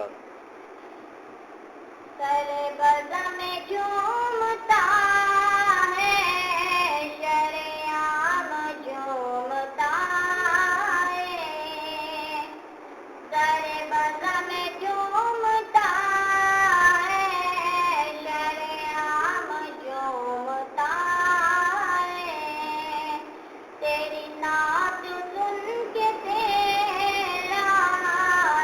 इरशाद। सरे बज़म झूमता है, शरियाम झूमता है। सरे बज़म झूमता है, शरियाम झूमता है। तेरी नात सुन के तेरा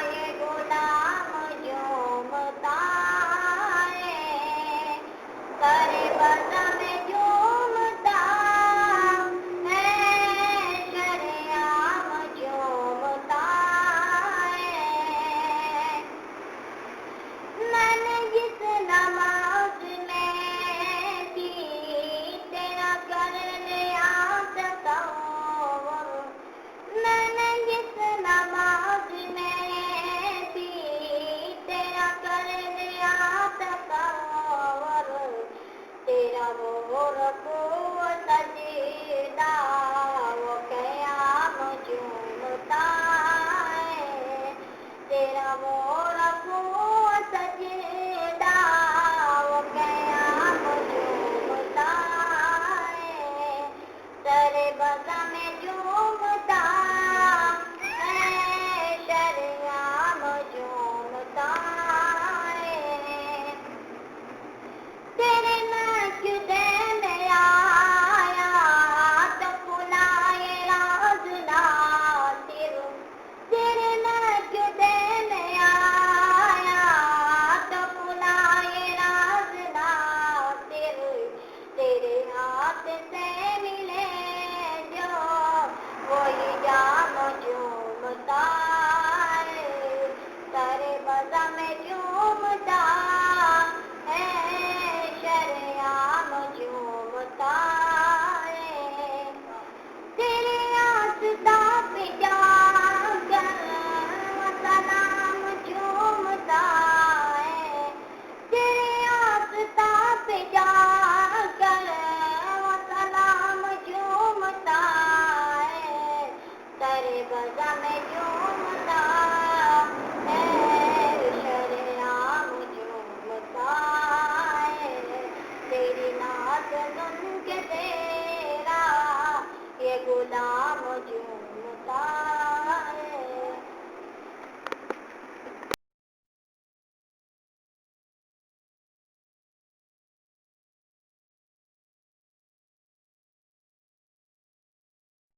ये गुलाम झूमता है। सरे बज़म झूमता है, शरियाम झूमता है। मैंने जिस नमाज में थी तेरा कर लिया तसव्वुर। मैंने जिस नमाज में थी तेरा कर लिया तसव्वुर। तेरा वो रुकू व सजदा वो क़याम झूमता है। तेरा वो रुकू व सजदा वो क़याम झूमता है। सरे बज़म झूमता है, शरियाम झूमता है। तेरे मस्जिदे में आया तो खुलाए राज़ नासिर। तेरे मस्जिदे में आया तो खुलाए राज़ नासिर। तेरे हाथ से मिले जो वही जाम झूमता है। सरे बज़म झूमता है, शरियाम झूमता है। तेरे आस्था पे जाकर वो सलाम झूमता है। तेरे आस्था पे जाकर वो सलाम झूमता है। सरे बज़म झूमता है, शरियाम झूमता है। तेरी नात सुन के तेरा ये गुलाम